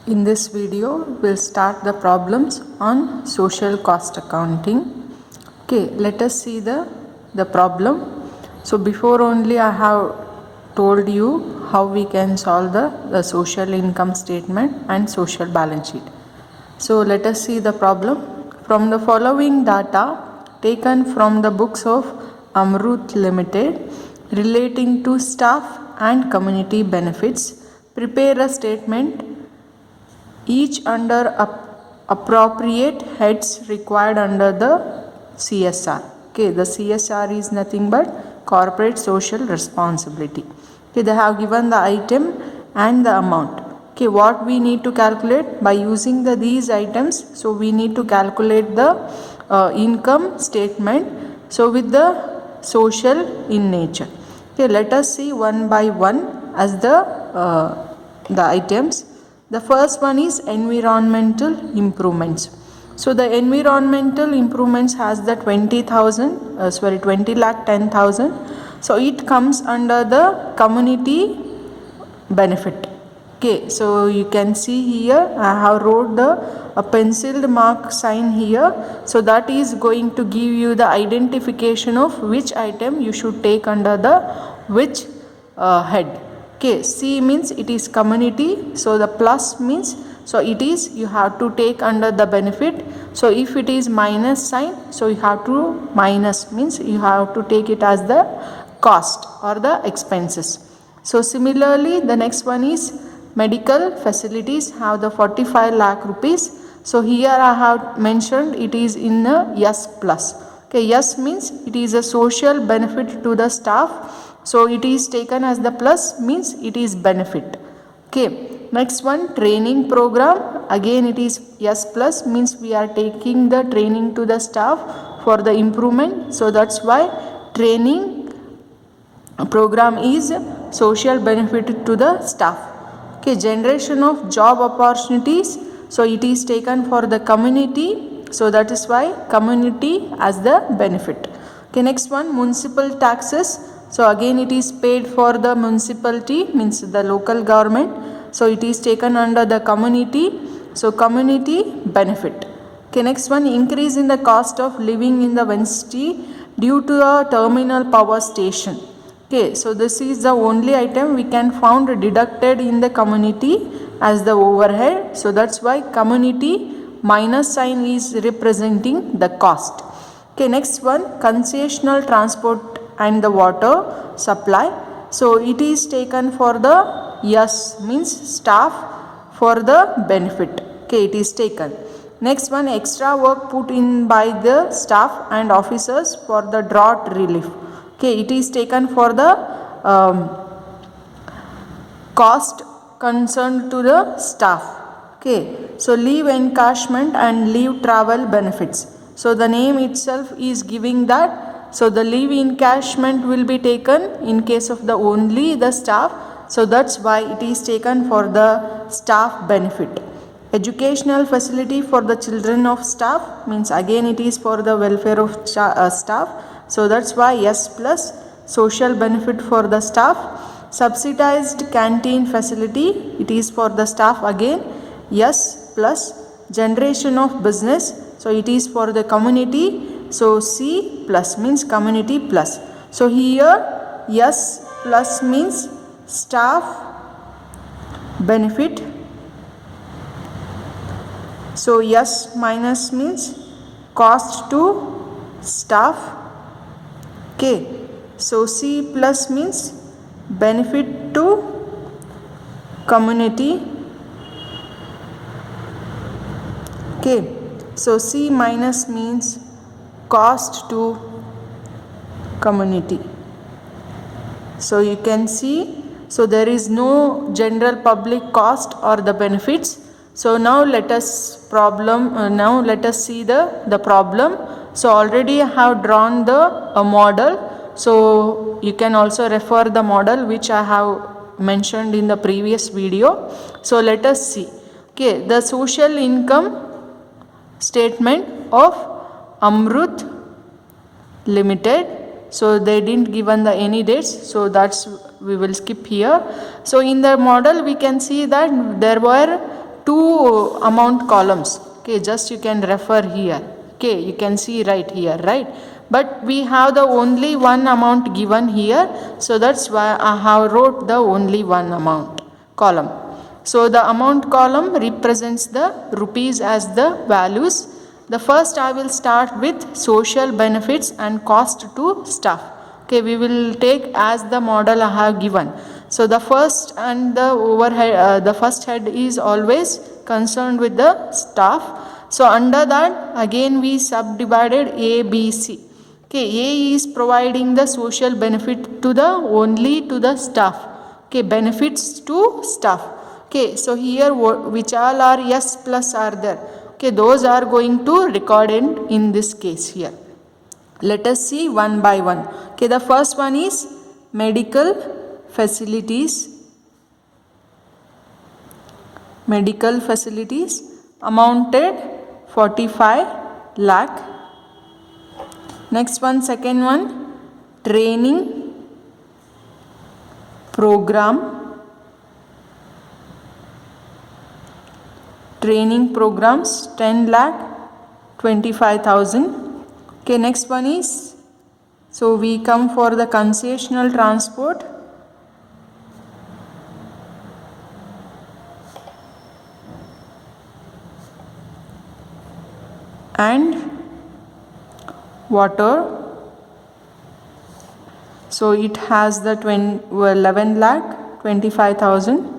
In this video, we'll start the problems on social cost accounting. Okay, let us see the problem. So before only I have told you how we can solve the social income statement and social balance sheet. So let us see the problem. From the following data taken from the books of Amrut Limited relating to staff and community benefits, prepare a statement each under appropriate heads required under the CSR. Okay, the CSR is nothing but corporate social responsibility. Okay, they have given the item and the amount. Okay, what we need to calculate by using these items? So we need to calculate the income statement. So with the social in nature. Okay, let us see one by one as the items. The first one is environmental improvements. So the environmental improvements has the 20 lakh 10,000. So it comes under the community benefit. Okay, so you can see here I have wrote a penciled mark sign here. So that is going to give you the identification of which item you should take under the which head. Okay, C means it is community. So the plus means so it is you have to take under the benefit. So if it is minus sign, so you have to minus means you have to take it as the cost or the expenses. So similarly the next one is medical facilities have the 45 lakh rupees. So here I have mentioned it is in a yes plus. Okay, yes means it is a social benefit to the staff. So it is taken as the plus means it is benefit. Okay, next one training program, again it is yes plus means we are taking the training to the staff for the improvement. So that's why training program is social benefit to the staff. Okay, generation of job opportunities, so it is taken for the community. So that is why community as the benefit. Okay, next one municipal taxes. So again it is paid for the municipality means the local government. So it is taken under the community. So community benefit. Okay, next one increase in the cost of living in the Wednesday due to a terminal power station. Okay, so this is the only item we can found deducted in the community as the overhead. So that's why community minus sign is representing the cost. Okay, next one concessional transport and the water supply. So it is taken for the yes means staff for the benefit. Okay, it is taken. Next one extra work put in by the staff and officers for the drought relief. Okay, it is taken for the cost concerned to the staff. Okay, so leave encashment and leave travel benefits. So the name itself is giving that. So the leave encashment will be taken in case of the only the staff. So that's why it is taken for the staff benefit. Educational facility for the children of staff means again it is for the welfare of staff. So that's why yes plus social benefit for the staff. Subsidized canteen facility, it is for the staff again yes plus. Generation of business, so it is for the community. So C plus means community plus. So here yes plus means staff benefit. So yes minus means cost to staff. Okay, so C plus means benefit to community. Okay, so C minus means cost to community. So you can see, so there is no general public cost or the benefits. So now let us see the problem. So already I have drawn the model. So you can also refer the model which I have mentioned in the previous video. So let us see. Okay, the social income statement of Amrut Limited. So they didn't given the any dates. So that's we will skip here. So in the model we can see that there were two amount columns. Okay, just you can refer here. Okay, you can see right here, right? But we have the only one amount given here, so that's why I have wrote the only one amount column. So the amount column represents the rupees as the values. The first I will start with social benefits and cost to staff. Okay, we will take as the model I have given. So the first and the overhead, the first head is always concerned with the staff. So under that again we subdivided A, B, C. Okay, A is providing the social benefit to the only to the staff. Okay, benefits to staff. Okay, so here which all are S plus are there. Okay, those are going to record in this case here. Let us see one by one. Okay, the first one is medical facilities. Medical facilities amounted 45 lakh. Next one, second one, training program. Training programs 10 lakh 25,000. Okay, next one is, so we come for the concessional transport. And water. So it has the 11 lakh 25,000.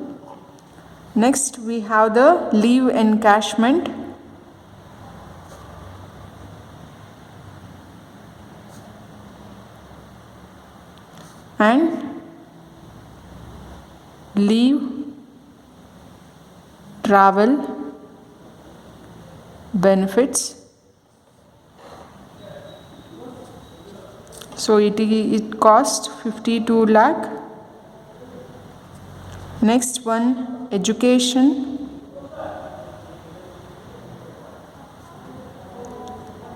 Next we have the leave encashment. And leave travel benefits. So it cost 52 lakh. Next one, education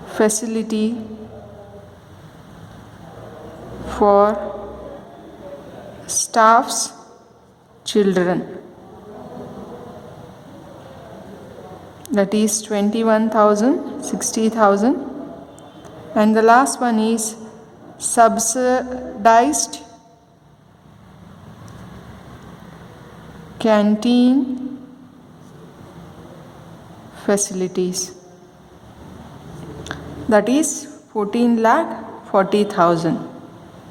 facility for staff's children, that is 21,000, 60,000. And the last one is subsidized canteen facilities, that is 14 lakh 40,000.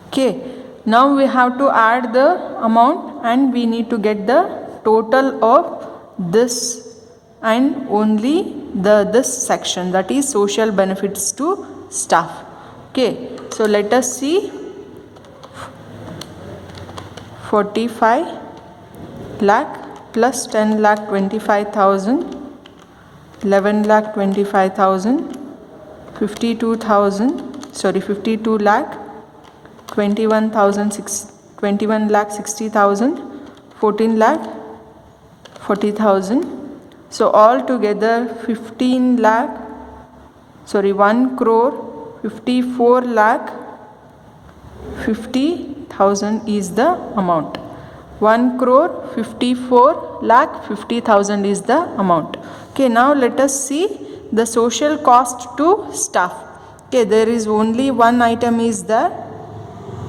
Okay, now we have to add the amount and we need to get the total of this and only this section, that is social benefits to staff. Okay, so let us see 45 lakh plus 10 lakh 25,000, 11 lakh 25,000, 52 lakh 21 lakh 60,000, 14 lakh 40,000. So all together 1 crore 54 lakh 50,000 is the amount. 1 crore 54 lakh 50,000 is the amount. Okay, now let us see the social cost to staff. Okay, there is only one item is there,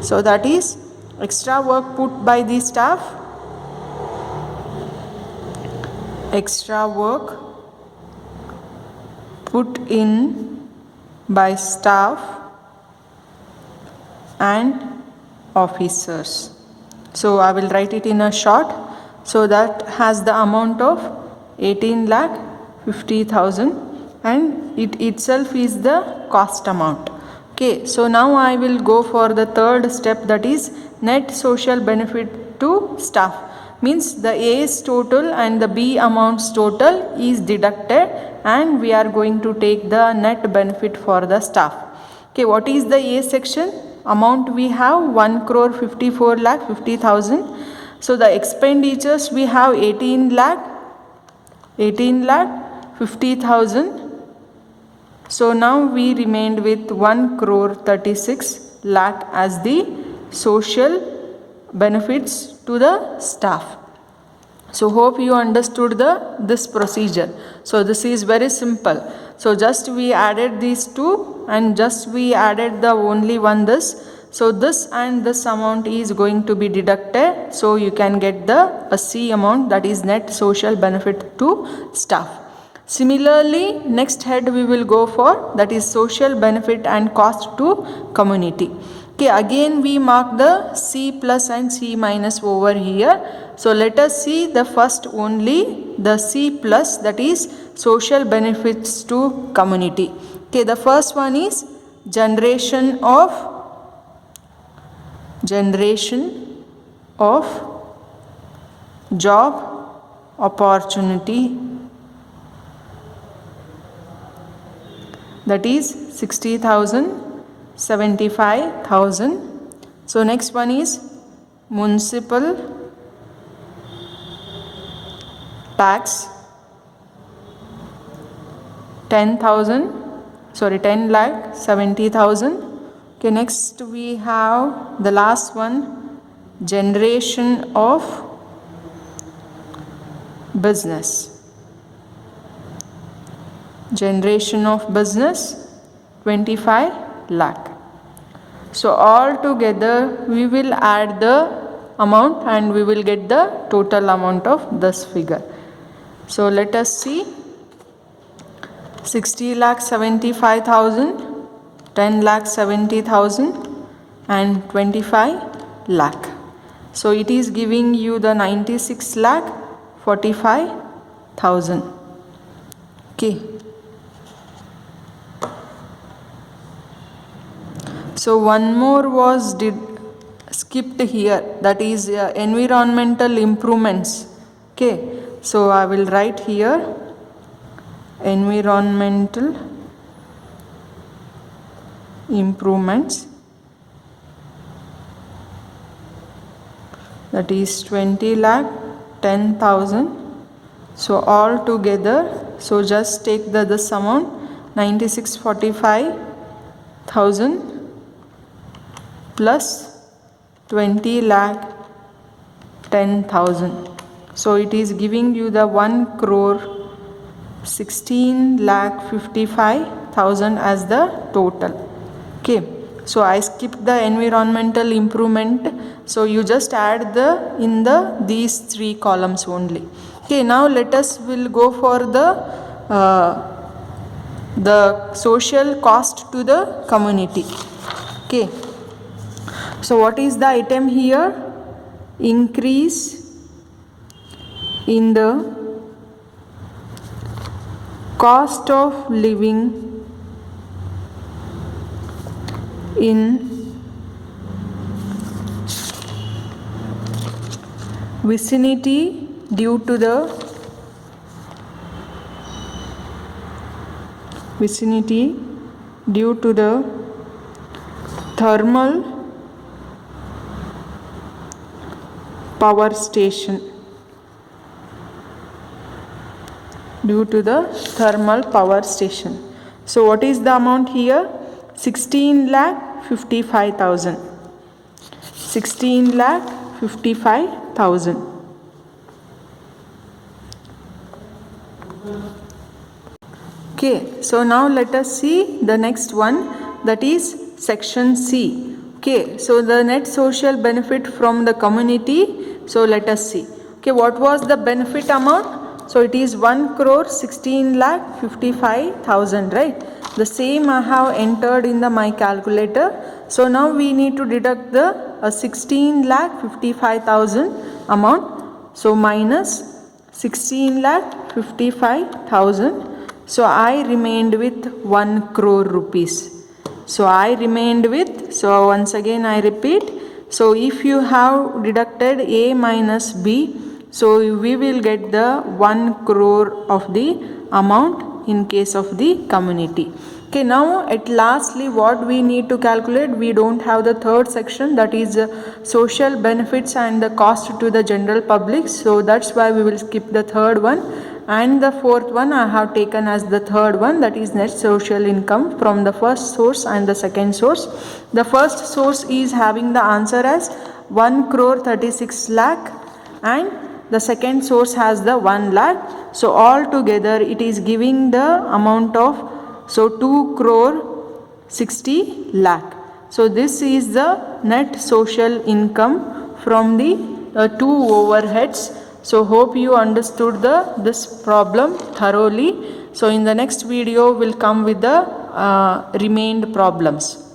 so that is extra work put by the staff. Extra work put in by staff and officers. So I will write it in a short. So that has the amount of 18 lakh 50,000 and it itself is the cost amount. Okay, so now I will go for the third step, that is net social benefit to staff. Means the A's total and the B amounts total is deducted and we are going to take the net benefit for the staff. Okay, what is the A section? Amount we have 1 crore 54 lakh 50,000. So the expenditures we have 18 lakh 50,000. So now we remained with 1 crore 36 lakh as the social benefits to the staff. So hope you understood this procedure. So this is very simple. So just we added these two and just we added the only one this. So this and this amount is going to be deducted. So you can get the C amount, that is net social benefit to staff. Similarly, next head we will go for, that is social benefit and cost to community. Okay, again we mark the C plus and C minus over here. So let us see the first only, the C plus, that is social benefits to community. Okay, the first one is generation of job opportunity, that is 60,000, 75,000. So next one is municipal tax, 10 lakh 70,000. Okay, next we have the last one, generation of business. 25 lakh. So all together we will add the amount and we will get the total amount of this figure. So let us see, 60 lakh 75,000, 10 lakh 70,000 and 25 lakh. So it is giving you the 96 lakh 45,000. Okay. So one more was skipped here, that is environmental improvements. Okay. So I will write here environmental improvements, that is 20 lakh 10,000. So all together, so just take this amount 96,45,000 plus 20 lakh 10,000. So it is giving you the 1 crore 16 lakh 55,000 as the total. Okay. So I skipped the environmental improvement. So you just add these three columns only. Okay. Now let us will go for the social cost to the community. Okay. So what is the item here? Increase in the cost of living in vicinity due to the thermal power station. So what is the amount here? 16 lakh 55,000. 16 lakh 55,000. Okay, so now let us see the next one, that is section C. Okay, so the net social benefit from the community. So let us see. Okay, what was the benefit amount? So it is 1 crore 16 lakh 55,000, right? The same I have entered in my calculator. So now we need to deduct the 16 lakh 55,000 amount. So minus 16 lakh 55,000. So I remained with 1 crore rupees. So once again I repeat. So if you have deducted A minus B, so we will get the 1 crore of the amount in case of the community. Okay, now at lastly what we need to calculate, we don't have the third section, that is social benefits and the cost to the general public. So that's why we will skip the third one, and the fourth one I have taken as the third one, that is net social income from the first source and the second source. The first source is having the answer as 1 crore 36 lakh and the second source has the 1 lakh. So all together it is giving the amount of, so 2 crore 60 lakh. So this is the net social income from the two overheads. So hope you understood this problem thoroughly. So in the next video we'll come with the remained problems.